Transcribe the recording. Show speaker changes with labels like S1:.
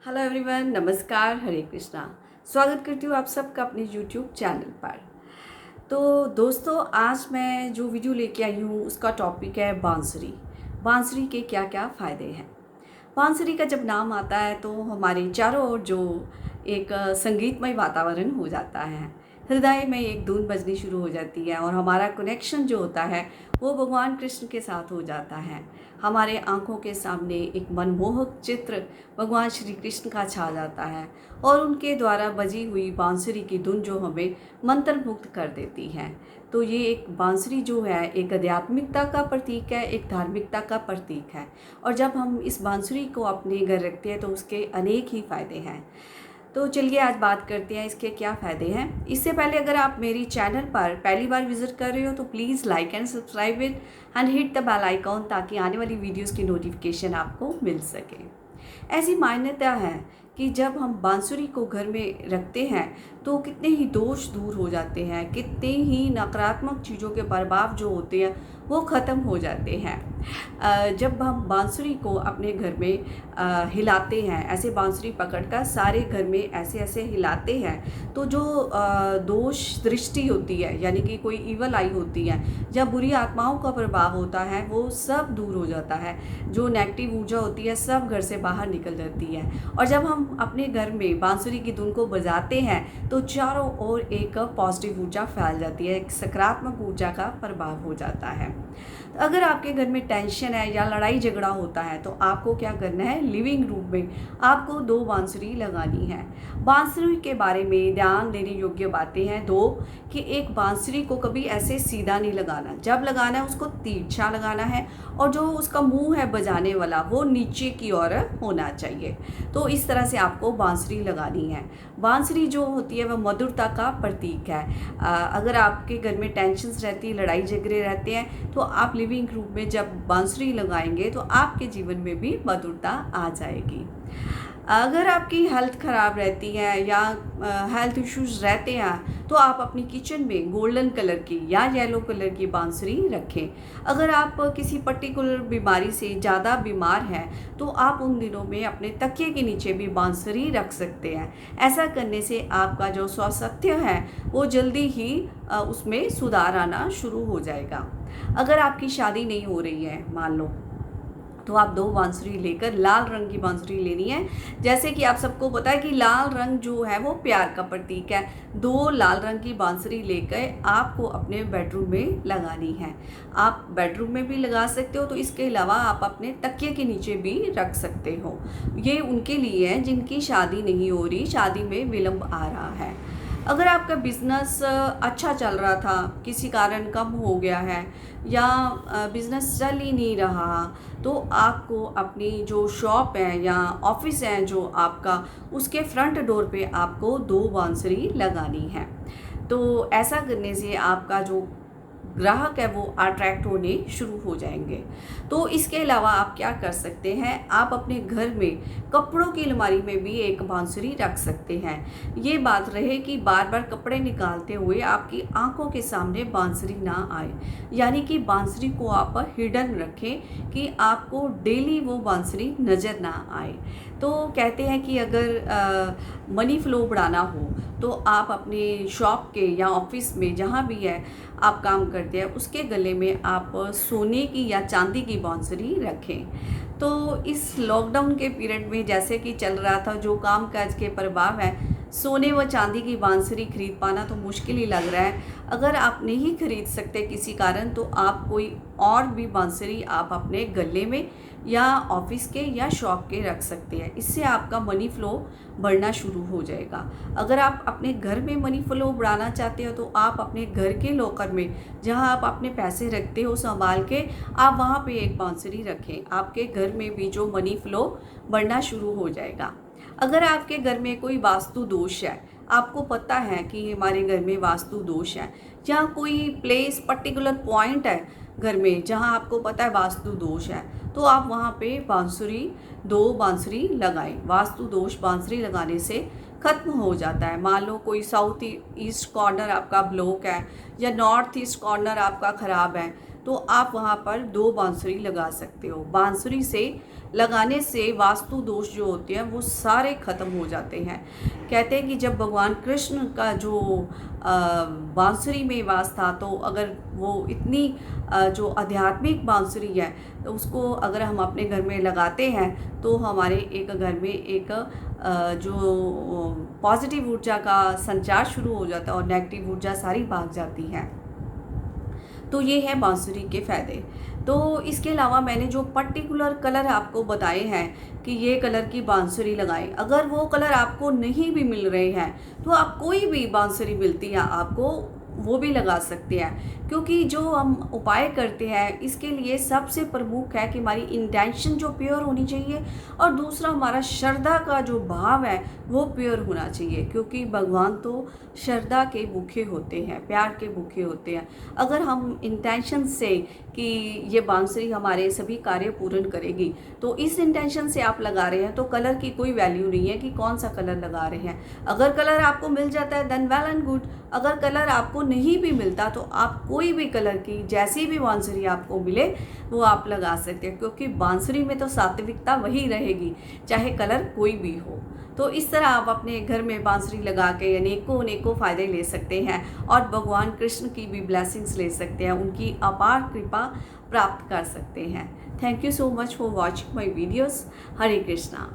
S1: Hello everyone, नमस्कार, हरे कृष्णा। स्वागत करती हूँ आप सबका अपने यूट्यूब चैनल पर। तो दोस्तों, आज मैं जो वीडियो लेके आई हूँ उसका टॉपिक है बांसुरी। बांसुरी के क्या क्या फ़ायदे हैं। बांसुरी का जब नाम आता है तो हमारे चारों ओर जो एक संगीतमय वातावरण हो जाता है, हृदय में एक धुन बजनी शुरू हो जाती है और हमारा कनेक्शन जो होता है वो भगवान कृष्ण के साथ हो जाता है। हमारे आंखों के सामने एक मनमोहक चित्र भगवान श्री कृष्ण का छा जाता है और उनके द्वारा बजी हुई बांसुरी की धुन जो हमें मंत्रमुग्ध कर देती है। तो ये एक बांसुरी जो है एक आध्यात्मिकता का प्रतीक है, एक धार्मिकता का प्रतीक है। और जब हम इस बांसुरी को अपने घर रखते हैं तो उसके अनेक ही फ़ायदे हैं। तो चलिए आज बात करते हैं इसके क्या फ़ायदे हैं। इससे पहले अगर आप मेरी चैनल पर पहली बार विज़िट कर रहे हो तो please like and subscribe it and hit the bell icon, ताकि आने वाली वीडियोस की नोटिफिकेशन आपको मिल सके। ऐसी मान्यता है कि जब हम बांसुरी को घर में रखते हैं तो कितने ही दोष दूर हो जाते हैं, कितने ही नकारात्मक चीज़ों के प्रभाव जो होते हैं वो ख़त्म हो जाते हैं। जब हम बांसुरी को अपने घर में हिलाते हैं, ऐसे बांसुरी पकड़कर सारे घर में ऐसे ऐसे हिलाते हैं तो जो दोष दृष्टि होती है, यानी कि कोई ईवल आई होती है, जब बुरी आत्माओं का प्रभाव होता है वो सब दूर हो जाता है। जो नेगेटिव ऊर्जा होती है सब घर से बाहर निकल जाती है। और जब हम अपने घर में बांसुरी की धुन को बजाते हैं तो चारों ओर एक पॉजिटिव ऊर्जा फैल जाती है, एक सकारात्मक ऊर्जा का प्रभाव हो जाता है। अगर आपके घर में टेंशन है या लड़ाई झगड़ा होता है तो आपको क्या करना है, लिविंग रूम में आपको 2 बांसुरी लगानी है। बांसुरी के बारे में ध्यान देने योग्य बातें हैं 2, कि एक बांसुरी को कभी ऐसे सीधा नहीं लगाना, जब लगाना है उसको तिरछा लगाना है और जो उसका मुंह है बजाने वाला वो नीचे की ओर होना चाहिए। तो इस तरह से आपको बांसुरी लगानी है। बांसुरी जो होती है वह मधुरता का प्रतीक है। अगर आपके घर में टेंशन्स रहती है, लड़ाई झगड़े रहते हैं, तो आप लिविंग रूम में जब बांसुरी लगाएंगे तो आपके जीवन में भी मधुरता आ जाएगी। अगर आपकी हेल्थ ख़राब रहती है या हेल्थ इश्यूज़ रहते हैं तो आप अपनी किचन में गोल्डन कलर की या येलो कलर की बांसुरी रखें। अगर आप किसी पर्टिकुलर बीमारी से ज़्यादा बीमार हैं तो आप उन दिनों में अपने तकिए के नीचे भी बांसुरी रख सकते हैं। ऐसा करने से आपका जो स्वास्थ्य है वो जल्दी ही उसमें सुधार आना शुरू हो जाएगा। अगर आपकी शादी नहीं हो रही है मान लो, तो आप 2 बांसुरी लेकर लाल रंग की बांसुरी लेनी है। जैसे कि आप सबको पता है कि लाल रंग जो है वो प्यार का प्रतीक है। 2 लाल रंग की बांसुरी लेकर आपको अपने बेडरूम में लगानी है। आप बेडरूम में भी लगा सकते हो, तो इसके अलावा आप अपने तकिए के नीचे भी रख सकते हो। ये उनके लिए है जिनकी शादी नहीं हो रही, शादी में विलम्ब आ रहा है। अगर आपका बिज़नेस अच्छा चल रहा था, किसी कारण कम हो गया है या बिज़नेस चल ही नहीं रहा, तो आपको अपनी जो शॉप है या ऑफिस है जो आपका, उसके फ्रंट डोर पे आपको 2 बांसुरी लगानी है। तो ऐसा करने से आपका जो ग्राहक है वो अट्रैक्ट होने शुरू हो जाएंगे। तो इसके अलावा आप क्या कर सकते हैं, आप अपने घर में कपड़ों की अलमारी में भी एक बांसुरी रख सकते हैं। ये बात रहे कि बार बार कपड़े निकालते हुए आपकी आंखों के सामने बांसुरी ना आए, यानी कि बांसुरी को आप हिडन रखें कि आपको डेली वो बांसुरी नज़र ना आए। तो कहते हैं कि अगर मनी फ्लो बढ़ाना हो तो आप अपने शॉप के या ऑफिस में जहाँ भी है आप काम करते हैं उसके गले में आप सोने की या चांदी की बांसुरी रखें। तो इस लॉकडाउन के पीरियड में जैसे कि चल रहा था, जो काम काज के प्रभाव है, सोने व चांदी की बांसुरी खरीद पाना तो मुश्किल ही लग रहा है। अगर आप नहीं खरीद सकते किसी कारण तो आप कोई और भी बांसुरी आप अपने गले में या ऑफिस के या शॉप के रख सकते हैं। इससे आपका मनी फ्लो बढ़ना शुरू हो जाएगा। अगर आप अपने घर में मनी फ्लो बढ़ाना चाहते हो तो आप अपने घर के लॉकर में, जहां आप अपने पैसे रखते हो संभाल के, आप वहां पे एक बांसुरी रखें। आपके घर में भी जो मनी फ्लो बढ़ना शुरू हो जाएगा। अगर आपके घर में कोई वास्तु दोष है, आपको पता है कि हमारे घर में वास्तु दोष है, या कोई प्लेस पर्टिकुलर पॉइंट है घर में जहां आपको पता है वास्तु दोष है, तो आप वहां पे बांसुरी 2 बांसुरी लगाएं। वास्तु दोष बांसुरी लगाने से ख़त्म हो जाता है। मान लो कोई साउथ ईस्ट कॉर्नर आपका ब्लॉक है या नॉर्थ ईस्ट कॉर्नर आपका ख़राब है, तो आप वहाँ पर 2 बांसुरी लगा सकते हो। बांसुरी से लगाने से वास्तु दोष जो होते हैं वो सारे ख़त्म हो जाते हैं। कहते हैं कि जब भगवान कृष्ण का जो बांसुरी में वास था, तो अगर वो इतनी जो आध्यात्मिक बांसुरी है, तो उसको अगर हम अपने घर में लगाते हैं तो हमारे एक घर में एक जो पॉजिटिव ऊर्जा का संचार शुरू हो जाता है और नेगेटिव ऊर्जा सारी भाग जाती है। तो ये है बांसुरी के फ़ायदे। तो इसके अलावा मैंने जो पर्टिकुलर कलर आपको बताए हैं कि ये कलर की बांसुरी लगाएं, अगर वो कलर आपको नहीं भी मिल रहे हैं तो आप कोई भी बांसुरी मिलती है आपको वो भी लगा सकते हैं। क्योंकि जो हम उपाय करते हैं इसके लिए सबसे प्रमुख है कि हमारी इंटेंशन जो प्योर होनी चाहिए, और दूसरा हमारा श्रद्धा का जो भाव है वो प्योर होना चाहिए। क्योंकि भगवान तो श्रद्धा के भूखे होते हैं, प्यार के भूखे होते हैं। अगर हम इंटेंशन से कि ये बांसुरी हमारे सभी कार्य पूर्ण करेगी, तो इस इंटेंशन से आप लगा रहे हैं तो कलर की कोई वैल्यू नहीं है कि कौन सा कलर लगा रहे हैं। अगर कलर आपको मिल जाता है देन वेल एंड गुड, अगर कलर आपको नहीं भी मिलता तो आप कोई भी कलर की जैसी भी बांसुरी आपको मिले वो आप लगा सकते हैं। क्योंकि बांसुरी में तो सात्विकता वही रहेगी चाहे कलर कोई भी हो। तो इस तरह आप अपने घर में बांसुरी लगा के अनेकों फ़ायदे ले सकते हैं और भगवान कृष्ण की भी ब्लेसिंग्स ले सकते हैं, उनकी अपार कृपा प्राप्त कर सकते हैं। Thank you so much for watching my videos. Hare Krishna.